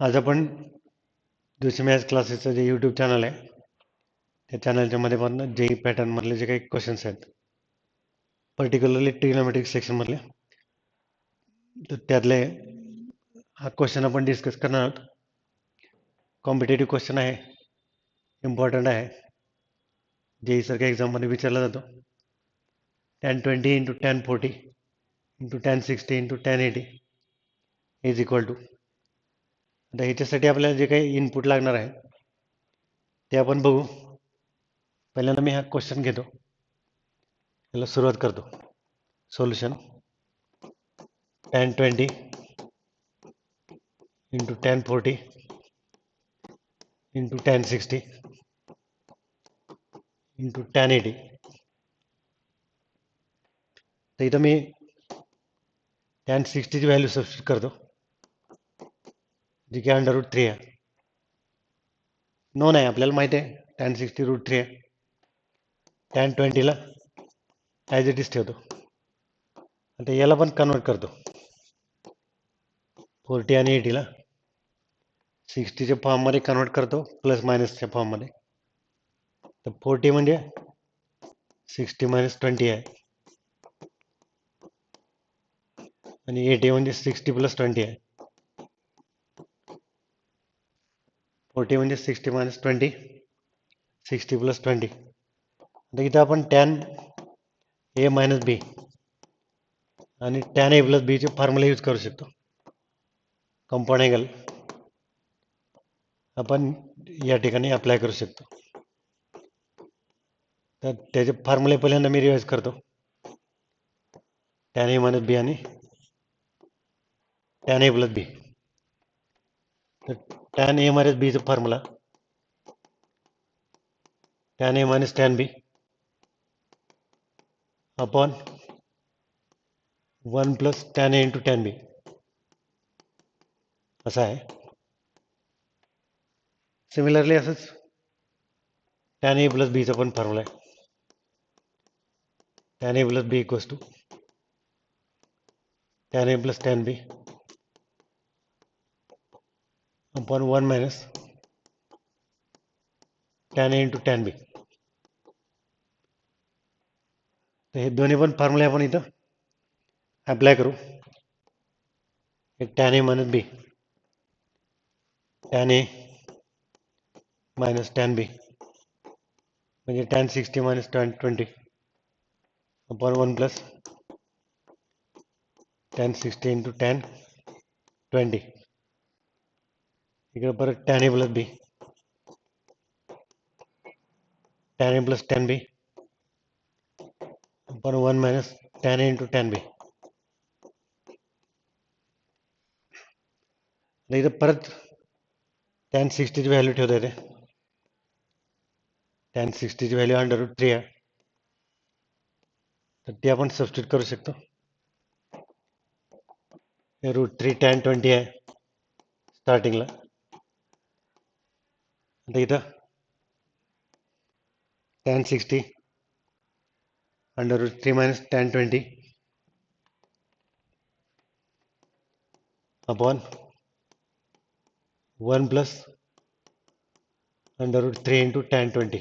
आज आपण जोशी मॅथ्स क्लासेसचं जे यूट्यूब चॅनल आहे त्या चॅनलच्या माध्यमातून जेई पॅटर्नमधले जे काही क्वेश्चन्स आहेत पर्टिक्युलरली ट्रिग्नोमेट्रिक सेक्शनमधले तर त्यातले हा क्वेश्चन आपण डिस्कस करणार आहोत. कॉम्पिटेटिव्ह क्वेश्चन आहे, इम्पॉर्टंट आहे, जेई सारख्या एक्झाममध्ये विचारला जातो. 1020 into 1040 into 1060 into 1080 is equal to. आता ह्याच्यासाठी आपल्याला जे काही इनपुट लागणार आहे ते आपण बघू. पहिल्यांदा मी हा क्वेश्चन घेतो, याला सुरुवात करतो. Solution 1020 into 1040 into 1060 into 1080. तर इथं मी 1060ची व्हॅल्यू सबस्टिट्यूट करतो, जी की √3 आहे. नोन आहे, आपल्याला माहिती आहे 1060 √3 आहे. 1020ला ॲज इट इज ठेवतो. आता याला पण कन्वर्ट करतो 40 आणि 80ला 60च्या फॉर्ममध्ये कन्वर्ट करतो, प्लस मायनसच्या फॉर्ममध्ये. तर 40 म्हणजे 60 मायनस 20 आहे आणि 80 म्हणजे 60 प्लस 20 आहे. 40 म्हणजे 60 मायनस 20, 60 प्लस 20. आता इथं आपण tan ए मायनस बी आणि tan ए प्लस बीचे फॉर्म्युला यूज करू शकतो. कंपाऊंड अँगल आपण या ठिकाणी अप्लाय करू शकतो. तर त्याचे फॉर्म्युले पहिल्यांदा मी रिवाइज करतो. tan ए मायनस बी आणि tan ए प्लस बी. तर tan ए मायनस बीचा formula tan A minus tan B upon 1 plus tan A into tan बी असा आहे. सिमिलरली असंच tan ए प्लस बीचा पण फॉर्म्युला आहे. tan A plus B equals to tan A plus tan B upon 1 minus tan A into tan B. तर हे दोन्ही पण फॉर्म्युले आपण इथं अप्लाय करू. एक tan ए मायनस बी, tan ए मायनस tan बी म्हणजे tan 60 minus tan 20 upon 1 plus tan 60 into tan 20. इकडे परत tan A plus B, tan A plus tan B upon 1 minus tan A into tan बी. इथं परत tan 60ची व्हॅल्यू ठेवता येते. tan 60ची value √3 आहे, तर ती आपण सबस्टिट्यूट करू शकतो. √3 tan 20 आहे स्टार्टिंगला. आता इथं tan 60 √3 minus tan 20 upon 1 plus √3 into tan 20.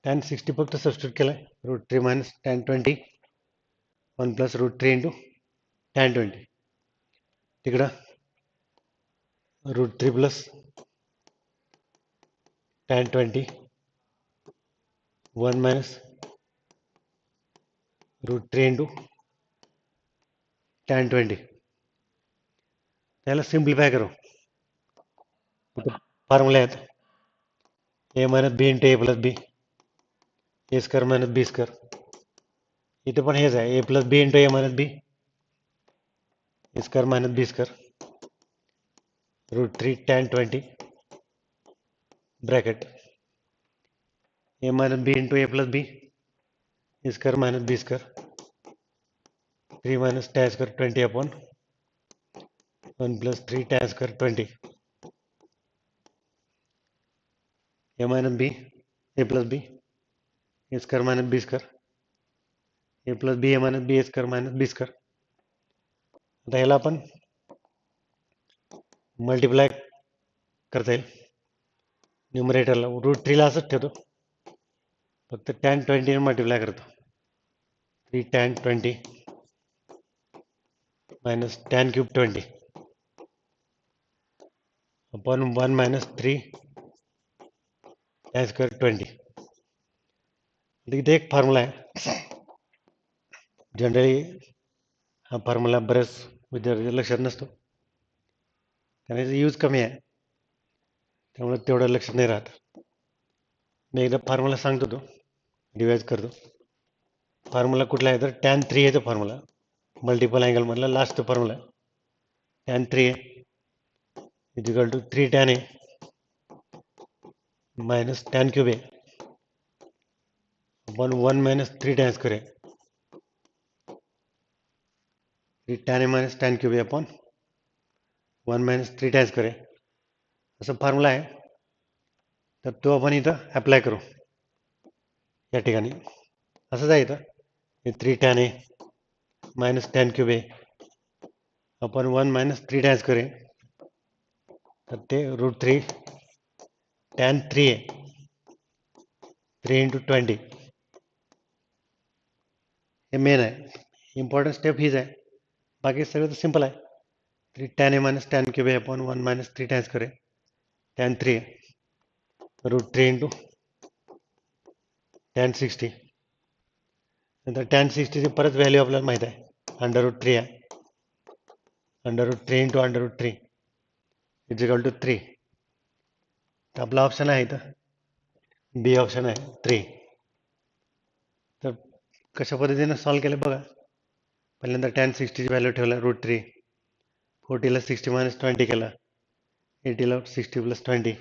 tan 60 फक्त सबस्टिट्यूट केलं आहे, √3 minus tan 20 1 plus √3 into tan 20. तिकडं √3 plus tan 20 1 minus √3 into tan 20. त्याला सिम्प्लिफाय करू. फॉर्म्युला आहेत ए minus B into A plus B, A square minus B square. इथे पण हेच आहे, ए plus B into A minus B, A square minus B square √3 tan 20 bracket A minus B into A plus B, A square minus B square 3 minus tan square 20 upon 1 plus 3 tan square 20. A minus B A plus B, A square minus B square, A plus B A minus B A square minus B square. आता ह्याला आपण multiply करता येईल. न्युमरेटरला √3ला असंच ठेवतो, फक्त tan 20 multiply करतो. 3 tan 20 minus tan cube 20 upon 1 minus 3 tan square 20. इथे एक फॉर्म्युला आहे. जनरली हा फॉर्म्युला बऱ्याच विद्यार्थी लक्षात नसतो, कारण याचा यूज कमी आहे, त्यामुळे तेवढं लक्षात नाही राहत. मी एकदा फॉर्म्युला सांगतो, तो रिवाइज करतो. फॉर्म्युला कुठला आहे तर tan 3 आहे तो फॉर्म्युला, मल्टिपल अँगलमधला last formula. tan 3 is equal to 3 tan a minus tan cube a upon 1 minus 3 tan square a. 3 tan a minus tan cube a upon 1 minus 3 tan square a असं formula आहे. तर तो आपण इथं apply करू या ठिकाणी. असंच आहे इथं 3 tan a minus tan cube a upon 1 minus 3 tan square a. तर ते √3 tan 3a 3 इंटू 20 हे मेन आहे. इम्पॉर्टंट स्टेप हीच आहे, बाकी सगळं तर सिम्पल आहे. 3 tan a minus tan cube a upon 1 minus 3 tan square a tan 3a √3 into tan 60. नंतर tan 60ची परत व्हॅल्यू आपल्याला माहीत आहे, √3 आहे. √3 इंटू √3 इज इक्वल टू 3. तर आपला ऑप्शन आहे इथं बी ऑप्शन आहे 3. तर कशा पद्धतीनं सॉल्व केलं बघा. पहिल्यांदा tan 60ची व्हॅल्यू ठेवलं √3, 40ला 60 मायनस 20 केलं, 80ला 60 प्लस 20.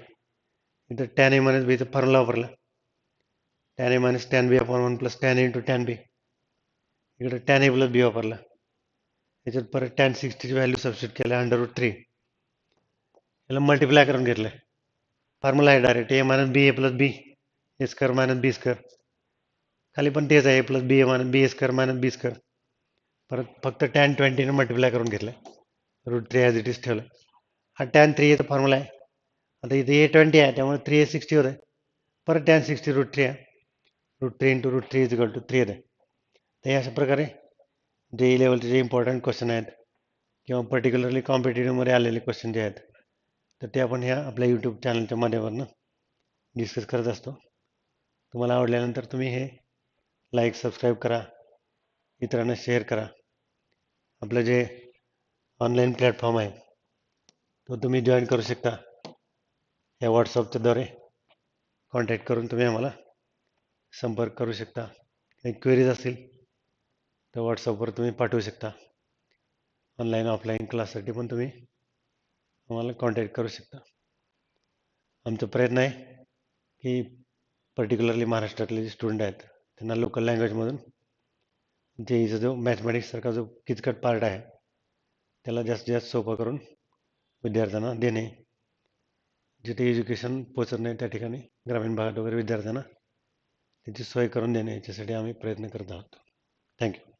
इथं tan a मायनस बीचा फॉर्म्युला वापरला, tan a minus tan b upon 1 plus tan a into tan b. इकडे tan a प्लस b वापरला, याच्यात परत tan 60ची व्हॅल्यू सबस्टिट्यूट केल्या √3. याला मल्टिप्लाय करून घेतलं. फॉर्म्युला आहे direct a minus B A plus B A square minus B square. खाली पण तेच आहे, a plus B A minus B A square minus B square. परत फक्त tan 20 मल्टिप्लाय करून घेतलं, √3 ॲज इट इज ठेवलं. हा tan 3 याचा फॉर्म्युला आहे. आता इथे a20 आहे, त्यामुळे 3 a60 होत आहे. परत tan 60 √3 आहे, √3 इंटू √3 इज इक्वल टू 3 येत आहे. तर अशा प्रकारे JEE लेवलचे जे इम्पॉर्टंट क्वेश्चन आहेत किंवा पर्टिक्युलरली कॉम्पिटेटिव्हमध्ये आलेले क्वेश्चन जे आहेत, तर ते आपण ह्या आपल्या यूट्यूब चॅनलच्या माध्यमातून डिस्कस करत असतो. तुम्हाला आवडल्यानंतर तुम्ही हे लाईक सबस्क्राईब करा, इतरांना शेअर करा. आपलं जे ऑनलाईन प्लॅटफॉर्म आहे तो तुम्ही जॉईन करू शकता. या व्हॉट्सअपच्याद्वारे कॉन्टॅक्ट करून तुम्ही आम्हाला संपर्क करू शकता. काही क्वेरीज असतील तर व्हॉट्सअपवर तुम्ही पाठवू शकता. ऑनलाईन ऑफलाईन क्लाससाठी पण तुम्ही आम्हाला कॉन्टॅक्ट करू शकता. आमचा प्रयत्न आहे की पर्टिक्युलरली महाराष्ट्रातले जे स्टुडंट आहेत त्यांना लोकल लँग्वेजमधून JEEचा जो मॅथमॅटिक्ससारखा जो किचकट पार्ट आहे त्याला जास्तीत जास्त सोपं करून विद्यार्थ्यांना देणे, जिथे एज्युकेशन पोचत नाही त्या ठिकाणी ग्रामीण भागात वगैरे विद्यार्थ्यांना त्याची सोय करून देणे, याच्यासाठी आम्ही प्रयत्न करत आहोत. थँक्यू.